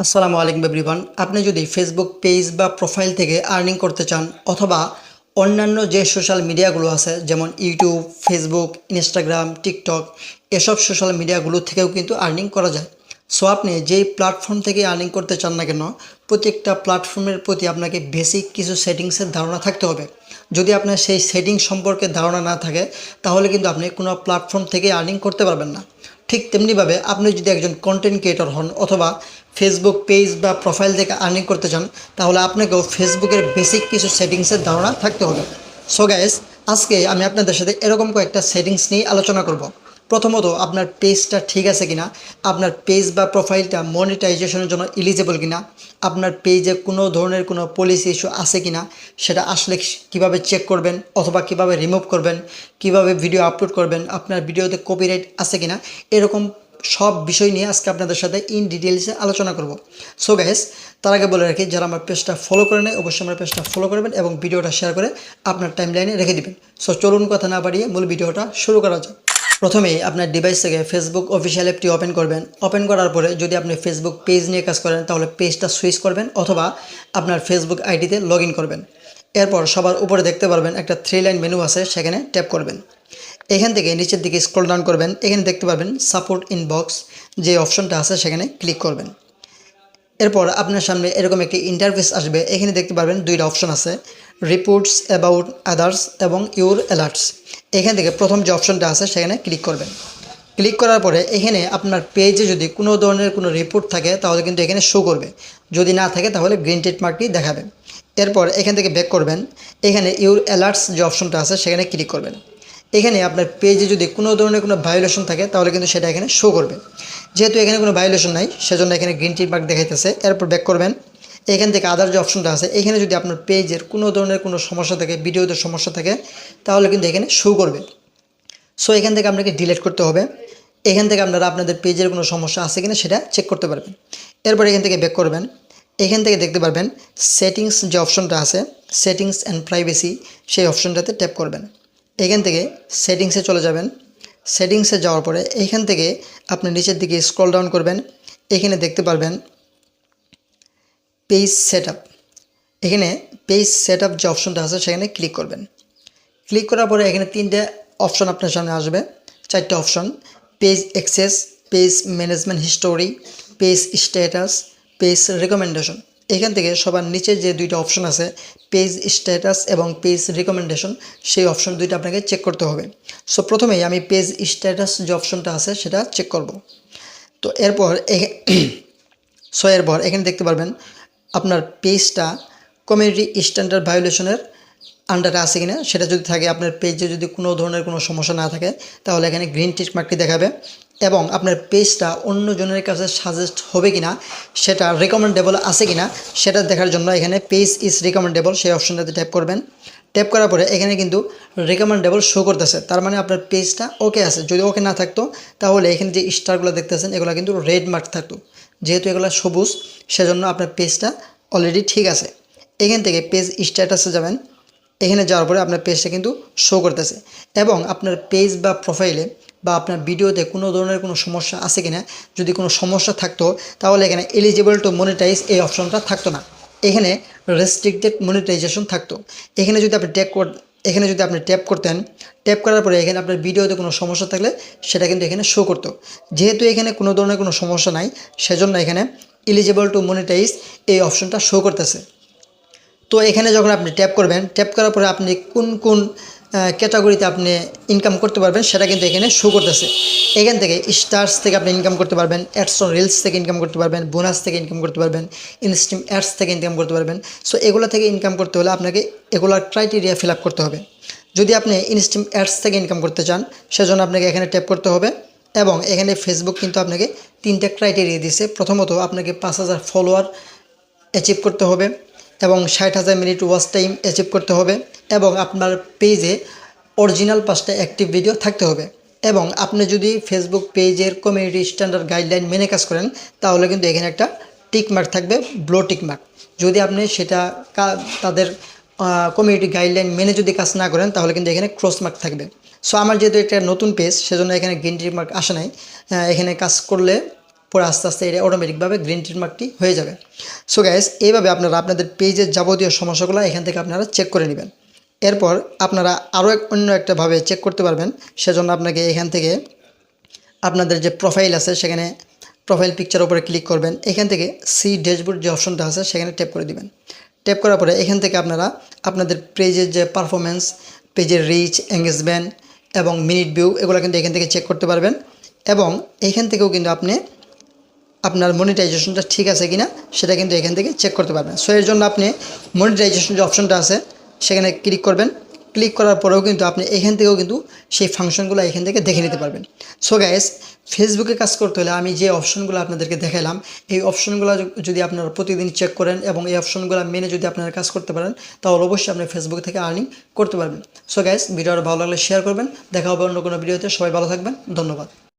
আসসালামু আলাইকুম এভরিওয়ান। আপনি যদি ফেসবুক পেজ বা প্রোফাইল থেকে আর্নিং করতে চান অথবা অন্যান্য যে সোশ্যাল মিডিয়াগুলো আছে যেমন ইউটিউব, ফেসবুক, ইনস্টাগ্রাম, টিকটক এসব সোশ্যাল মিডিয়াগুলো থেকেও কিন্তু আর্নিং করা যায়। সো আপনি যেই প্ল্যাটফর্ম থেকে আর্নিং করতে চান না কেন, প্রত্যেকটা প্ল্যাটফর্মের প্রতি আপনাকে বেসিক কিছু সেটিংসের ধারণা থাকতে হবে। যদি আপনার সেই সেটিং সম্পর্কে ধারণা না থাকে তাহলে কিন্তু আপনি কোনো প্ল্যাটফর্ম থেকে আর্নিং করতে পারবেন না। ঠিক তেমনিভাবে আপনি যদি একজন কন্টেন্ট ক্রিয়েটর হন অথবা ফেসবুক পেজ বা প্রোফাইল থেকে আর্নিং করতে চান তাহলে আপনাকেও ফেসবুকের বেসিক কিছু সেটিংসের ধারণা থাকতে হবে। সো গাইস, আজকে আমি আপনাদের সাথে এরকম কয়েকটা সেটিংস নিয়ে আলোচনা করব। প্রথমত, আপনার পেজটা ঠিক আছে কিনা, আপনার পেজ বা প্রোফাইলটা মনিটাইজেশনের জন্য এলিজিবল কিনা, আপনার পেজে কোনো ধরনের কোনো পলিসি ইস্যু আছে কিনা সেটা আসলে কিভাবে চেক করবেন অথবা কিভাবে রিমুভ করবেন, কিভাবে ভিডিও আপলোড করবেন, আপনার ভিডিওতে কপিরাইট আছে কিনা, এরকম সব বিষয় নিয়ে আজকে আপনাদের সাথে ইন ডিটেলসে আলোচনা করব। সো গাইস, তার আগে বলে রাখি, যারা আমার পেজটা ফলো করে নেয় অবশ্যই আমার পেজটা ফলো করবেন এবং ভিডিওটা শেয়ার করে আপনার টাইমলাইনে রেখে দিবেন। সো চলুন কথা না বাড়িয়ে মূল ভিডিওটা শুরু করা যাক। প্রথমেই আপনার ডিভাইস থেকে ফেসবুক অফিসিয়াল অ্যাপটি ওপেন করবেন। ওপেন করার পরে যদি আপনি ফেসবুক পেজ নিয়ে কাজ করেন তাহলে পেজটা সুইচ করবেন অথবা আপনার ফেসবুক আইডিতে লগ ইন করবেন। এরপর সবার উপরে দেখতে পারবেন একটা 3 লাইন মেনু আছে, সেখানে ট্যাপ করবেন। এখান থেকে নিচের দিকে স্ক্রল ডাউন করবেন, এখানে দেখতে পারবেন সাপোর্ট ইনবক্স যে অপশনটা আছে সেখানে ক্লিক করবেন। এরপর আপনার সামনে এরকম একটি ইন্টারফেস আসবে, এখানে দেখতে পারবেন দুইটা অপশন আছে, রিপোর্টস অ্যাবাউট আদার্স এবং ইউর অ্যালার্টস। এখান থেকে প্রথম যে অপশনটা আছে সেখানে ক্লিক করবেন। ক্লিক করার পরে এখানে আপনার পেজে যদি কোনো ধরনের কোনো রিপোর্ট থাকে তাহলে কিন্তু এখানে শো করবে, যদি না থাকে তাহলে গ্রিন টিক মার্কটি দেখাবে। এরপর এখান থেকে ব্যাক করবেন, এখানে ইউর অ্যালার্টস যে অপশনটা আছে সেখানে ক্লিক করবেন। এখানে আপনার পেজে যদি কোনো ধরনের কোনো ভায়োলেশন থাকে তাহলে কিন্তু সেটা এখানে শো করবে। যেহেতু এখানে কোনো ভায়োলেশন নাই সেজন্য এখানে গ্রিন টিক মার্ক দেখাইতেছে। এরপর ব্যাক করবেন, এখান থেকে আদার যে অপশনটা আছে এখানে যদি আপনার পেজের কোনো ধরনের কোনো সমস্যা থাকে, ভিডিওতে সমস্যা থাকে তাহলে কিন্তু এখানে শো করবে। সো এখান থেকে আপনাকে ডিলিট করতে হবে। এখান থেকে আপনারা আপনাদের পেজের কোনো সমস্যা আছে কিনা সেটা চেক করতে পারবেন। এরপর এখান থেকে ব্যাক করবেন, এখান থেকে দেখতে পারবেন সেটিংস যে অপশনটা আছে, সেটিংস অ্যান্ড প্রাইভেসি, সেই অপশনটাতে ট্যাপ করবেন। এখান থেকে সেটিংসে চলে যাবেন। সেটিংসে যাওয়ার পরে এখান থেকে আপনি নিচের দিকে স্ক্রল ডাউন করবেন, এখানে দেখতে পারবেন পেজ সেটআপ। এখানে পেজ সেটআপ যে অপশনটা আছে সেখানে ক্লিক করবেন। ক্লিক করার পরে এখানে তিনটে অপশন আপনার সামনে আসবে, চারটে option, page access, page management history, page status, page recommendation. এখান থেকে সবার নিচে যে দুইটা অপশন আছে, পেজ স্ট্যাটাস এবং পেজ রেকমেন্ডেশন, সেই অপশন দুইটা আপনাকে চেক করতে হবে। সো প্রথমেই আমি পেজ স্ট্যাটাস যে অপশনটা আছে সেটা চেক করব। তো এরপর এখানে দেখতে পারবেন আপনার পেজটা কমিউনিটি স্ট্যান্ডার্ড ভায়োলেশনের আন্ডারে আছে কিনা, সেটা যদি থাকে, আপনার পেজে যদি কোনো ধরনের কোনো সমস্যা না থাকে তাহলে এখানে গ্রিন টিক মার্কটি দেখাবে। এবং আপনার পেজটা অন্য জনের কাছে সাজেস্ট হবে কিনা, সেটা রেকমেন্ডেবল আছে কিনা সেটা দেখার জন্য এখানে পেজ ইজ রেকমেন্ডেবল সেই অপশনটাতে ট্যাপ করবেন। ট্যাপ করার পরে এখানে কিন্তু রেকমেন্ডেবল শো করতেছে, তার মানে আপনার পেজটা ওকে আছে। যদি ওকে না থাকতো তাহলে এখানে যে স্টারগুলো দেখতেছেন এগুলো কিন্তু রেড মার্ক থাকতো, যেহেতু এগুলো সবুজ সেজন্য আপনার পেজটা অলরেডি ঠিক আছে। এখান থেকে পেজ স্ট্যাটাসে যাবেন, এখানে যাওয়ার পরে আপনার পেজটা কিন্তু শো করতেছে। এবং আপনার পেজ বা প্রোফাইলে বা আপনার ভিডিওতে কোনো ধরনের কোনো সমস্যা আছে কিনা, যদি কোনো সমস্যা থাকতো তাহলে এখানে এলিজিবল টু মনিটাইজ এই অপশনটা থাকতো না, এখানে রেস্ট্রিক্টেড মনিটাইজেশন থাকতো। এখানে যদি আপনি ট্যাপ করতেন, ট্যাপ করার পরে এখানে আপনার ভিডিওতে কোনো সমস্যা থাকলে সেটা কিন্তু এখানে শো করতো। যেহেতু এখানে কোনো ধরনের কোনো সমস্যা নাই সেজন্য এখানে এলিজিবল টু মনিটাইজ এই অপশনটা শো করতেছে। তো এখানে যখন আপনি ট্যাপ করবেন, ট্যাপ করার পরে আপনি কোন কোন ক্যাটাগরিতে আপনি ইনকাম করতে পারবেন সেটা কিন্তু এখানে শো করতেছে। এখান থেকে স্টার্স থেকে আপনি ইনকাম করতে পারবেন, অ্যাডস অন রিলস থেকে ইনকাম করতে পারবেন, বোনাস থেকে ইনকাম করতে পারবেন, ইনস্ট্রিম অ্যাডস থেকে ইনকাম করতে পারবেন। সো এগুলো থেকে ইনকাম করতে হলে আপনাকে এগুলোর ক্রাইটেরিয়া ফিল আপ করতে হবে। যদি আপনি ইনস্ট্রিম অ্যাডস থেকে ইনকাম করতে চান সেজন্য আপনাকে এখানে ট্যাপ করতে হবে। এবং এখানে ফেসবুক কিন্তু আপনাকে তিনটা ক্রাইটেরিয়া দিয়েছে। প্রথমত আপনাকে 5000 ফলোয়ার অ্যাচিভ করতে হবে এবং 60,000 মিনিট ওয়াচ টাইম অ্যাচিভ করতে হবে এবং আপনার পেজে অরিজিনাল 5টা অ্যাক্টিভ ভিডিও থাকতে হবে। এবং আপনি যদি ফেসবুক পেজের কমিউনিটি স্ট্যান্ডার্ড গাইডলাইন মেনে কাজ করেন তাহলে কিন্তু এখানে একটা টিক মার্ক থাকবে, ব্লো টিক মার্ক। যদি আপনি সেটা তাদের কমিউনিটি গাইডলাইন মেনে যদি কাজ না করেন তাহলে কিন্তু এখানে ক্রস মার্ক থাকবে। সো আমার যেহেতু একটা নতুন পেজ সেজন্য এখানে গ্রিন টিক মার্ক আসে নাই, এখানে কাজ করলে পরে আস্তে আস্তে এটা অটোমেটিকভাবে গ্রিন টিক মার্কটি হয়ে যাবে। সো গাইস, এইভাবে আপনারা আপনাদের পেজের যাবতীয় সমস্যাগুলো এখান থেকে আপনারা চেক করে নেবেন। এরপর আপনারা আরও অন্য একটাভাবে চেক করতে পারবেন। সেজন্য আপনাকে এখান থেকে আপনাদের যে প্রোফাইল আছে সেখানে প্রোফাইল পিকচার উপরে ক্লিক করবেন। এখান থেকে সি ড্যাশবোর্ড যে অপশনটা আছে সেখানে ট্যাপ করে দিবেন। ট্যাপ করার পরে এখান থেকে আপনারা আপনাদের পেজের যে পারফরমেন্স, পেজের রিচ, এঙ্গেজমেন্ট এবং মিনিট ভিউ এগুলো কিন্তু এখান থেকে চেক করতে পারবেন। এবং এখান থেকেও কিন্তু আপনি আপনার মনিটাইজেশনটা ঠিক আছে কিনা সেটা কিন্তু এখান থেকে চেক করতে পারবেন। সো এর জন্য আপনি মনিটাইজেশন যে অপশনটা আছে সেখানে ক্লিক করবেন। ক্লিক করার পরেও কিন্তু আপনি এখান থেকেও কিন্তু সেই ফাংশনগুলো এখান থেকে দেখে নিতে পারবেন। সো গাইস, ফেসবুকে কাজ করতে হলে আমি যে অপশনগুলো আপনাদেরকে দেখালাম এই অপশনগুলো যদি আপনারা প্রতিদিন চেক করেন এবং এই অপশনগুলো মেনে যদি আপনারা কাজ করতে পারেন তাহলে অবশ্যই আপনি ফেসবুক থেকে আর্নিং করতে পারবেন। সো গাইস, ভিডিওটা ভালো লাগলে শেয়ার করবেন। দেখা হবে অন্য কোনো ভিডিওতে। সবাই ভালো থাকবেন। ধন্যবাদ।